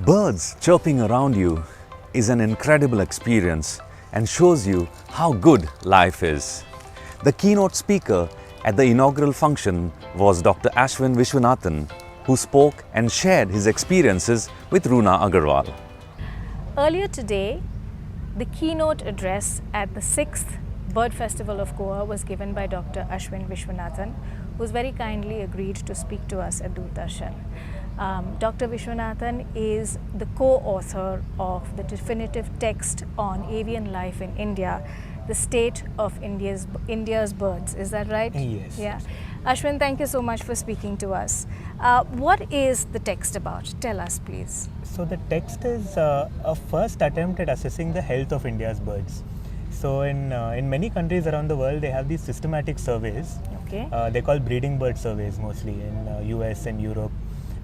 Birds chirping around you is an incredible experience and shows you how good life is. The keynote speaker at the inaugural function was Dr. Ashwin Vishwanathan, who spoke and shared his experiences with Runa Aggarwal. Earlier today, the keynote address at the 6th Bird Festival of Goa was given by Dr. Ashwin Vishwanathan, who's very kindly agreed to speak to us at Doordarshan. Dr. Vishwanathan is the co-author of the definitive text on avian life in India, the state of India's birds. Is that right? Yes. Yeah. Ashwin, thank you so much for speaking to us. What is the text about? Tell us, please. So the text is a first attempt at assessing the health of India's birds. So in many countries around the world, they have these systematic surveys. Okay. They call breeding bird surveys mostly in US and Europe,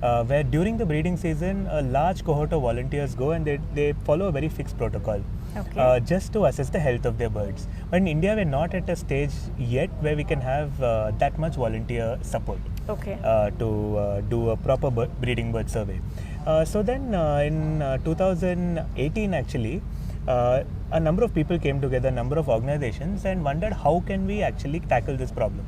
where during the breeding season, a large cohort of volunteers go and they follow a very fixed protocol. Okay. Just to assess the health of their birds. But in India, we're not at a stage yet where we can have that much volunteer support. Okay. To do a proper breeding bird survey. So then in 2018 actually, a number of people came together, a number of organizations, and wondered how can we actually tackle this problem.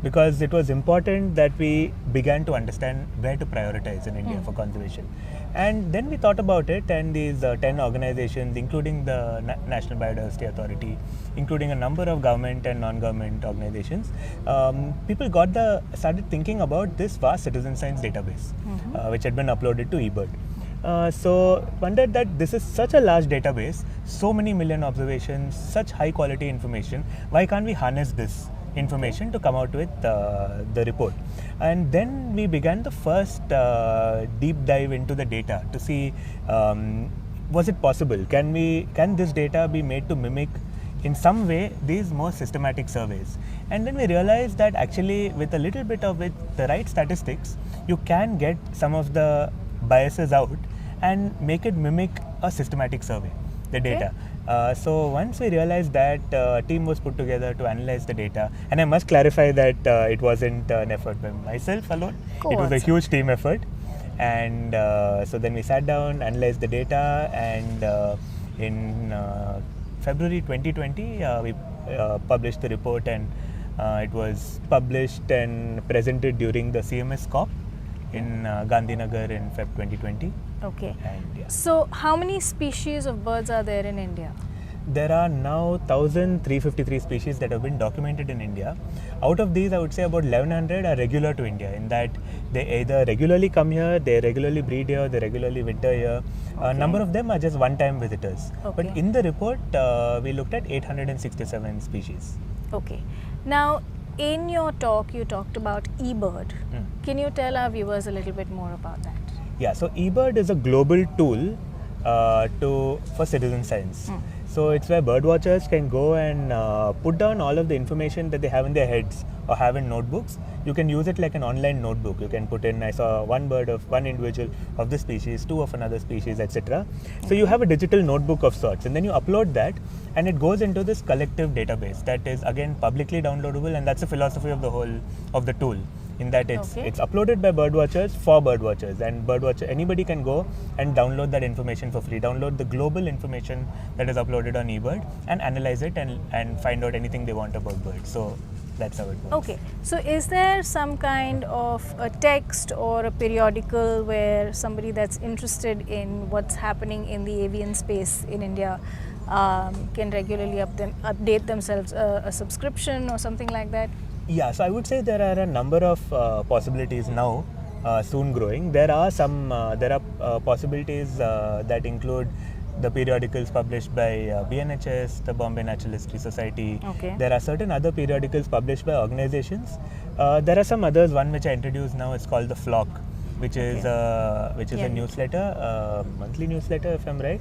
Because it was important that we began to understand where to prioritize in India for conservation. And then we thought about it, and these 10 organizations, including the National Biodiversity Authority, including a number of government and non-government organizations, people started thinking about this vast citizen science database, which had been uploaded to eBird. So wondered that this is such a large database, so many million observations, such high quality information, why can't we harness this information to come out with the report? And then we began the first deep dive into the data to see was it possible, can this data be made to mimic in some way these more systematic surveys. And then we realized that actually with a little bit of it, the right statistics, you can get some of the biases out and make it mimic a systematic survey, the data. So once we realized that, a team was put together to analyze the data. And I must clarify that it wasn't an effort by myself alone. It was a huge team effort. And so then we sat down, analyzed the data, and in February 2020, we published the report, and it was published and presented during the CMS COP in Gandhinagar in Feb 2020. Okay. And, yeah. So how many species of birds are there in India? There are now 1,353 species that have been documented in India. Out of these, I would say about 1,100 are regular to India, in that they either regularly come here, they regularly breed here, they regularly winter here. A number of them are just one-time visitors. Okay. But in the report, we looked at 867 species. Okay. Now, in your talk, you talked about eBird. Can you tell our viewers a little bit more about that? Yeah, so eBird is a global tool for citizen science. So it's where bird watchers can go and put down all of the information that they have in their heads or have in notebooks. You can use it like an online notebook. You can put in, I saw one bird of one individual of this species, two of another species, etc. So you have a digital notebook of sorts, and then you upload that, and it goes into this collective database that is again publicly downloadable, and that's the philosophy of the tool. In that it's uploaded by birdwatchers for birdwatchers, and anybody can go and download that information for free, download the global information that is uploaded on eBird and analyze it and find out anything they want about birds. So that's how it works. Okay, so is there some kind of a text or a periodical where somebody that's interested in what's happening in the avian space in India can regularly update themselves a subscription or something like that? Yeah, so I would say there are a number of possibilities now, soon growing. There are possibilities that include the periodicals published by BNHS, the Bombay Natural History Society. Okay. There are certain other periodicals published by organizations. There are some others. One which I introduced now is called the Flock, which is a newsletter, monthly newsletter if I'm right.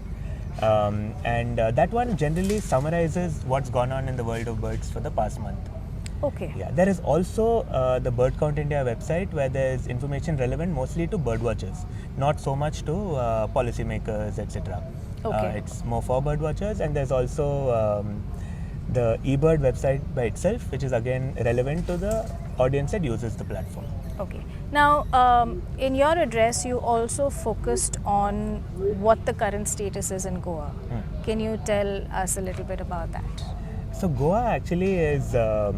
And that one generally summarizes what's gone on in the world of birds for the past month. Okay. Yeah, there is also the Bird Count India website where there is information relevant mostly to bird watchers, not so much to policymakers, etc. Okay. It's more for bird watchers, and there's also the eBird website by itself, which is again relevant to the audience that uses the platform. Okay. Now, in your address, you also focused on what the current status is in Goa. Can you tell us a little bit about that? So Goa actually is a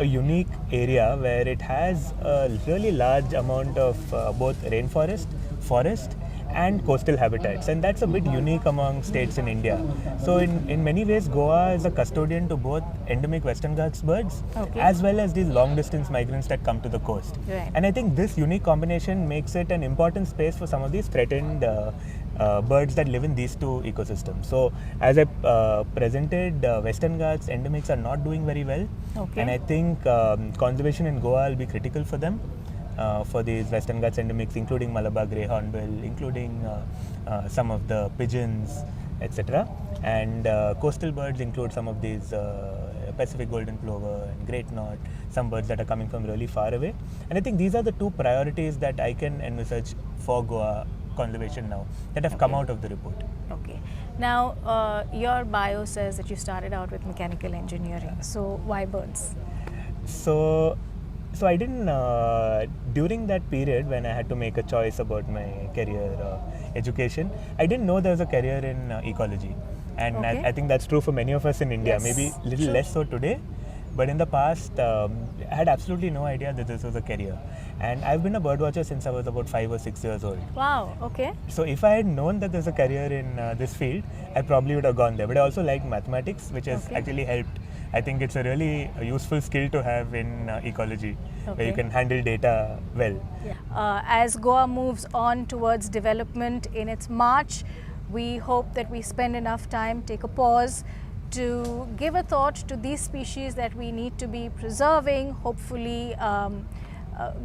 unique area where it has a really large amount of both rainforest, forest, and coastal habitats, and that's a bit unique among states in India. So in many ways, Goa is a custodian to both endemic Western Ghats birds Okay. as well as these long distance migrants that come to the coast. Right. And I think this unique combination makes it an important space for some of these threatened birds that live in these two ecosystems. So as I presented, Western Ghats endemics are not doing very well. Okay. And I think conservation in Goa will be critical for them. For these Western Ghats endemics, including Malabar grey hornbill, including some of the pigeons, etc. And coastal birds include some of these Pacific golden plover and great knot, some birds that are coming from really far away. And I think these are the two priorities that I can envisage for Goa conservation now that have come out of the report. Okay. Now, your bio says that you started out with mechanical engineering. So, why birds? So I didn't, during that period when I had to make a choice about my career education, I didn't know there was a career in ecology. And Okay. I think that's true for many of us in India, Yes, maybe a little true. less so today. But in the past, I had absolutely no idea that this was a career. And I've been a bird watcher since I was about 5 or 6 years old. Wow, okay. So if I had known that there's a career in this field, I probably would have gone there. But I also liked mathematics, which has Okay. actually helped. I think it's a really useful skill to have in ecology, where you Okay. can handle data well. As Goa moves on towards development in its march, we hope that we spend enough time, take a pause, to give a thought to these species that we need to be preserving, hopefully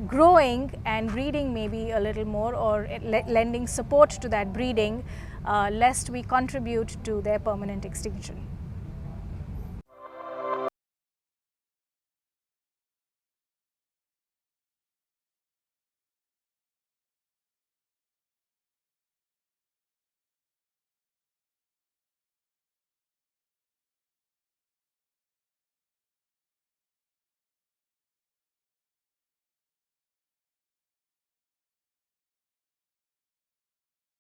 growing and breeding maybe a little more, or lending support to that breeding, lest we contribute to their permanent extinction.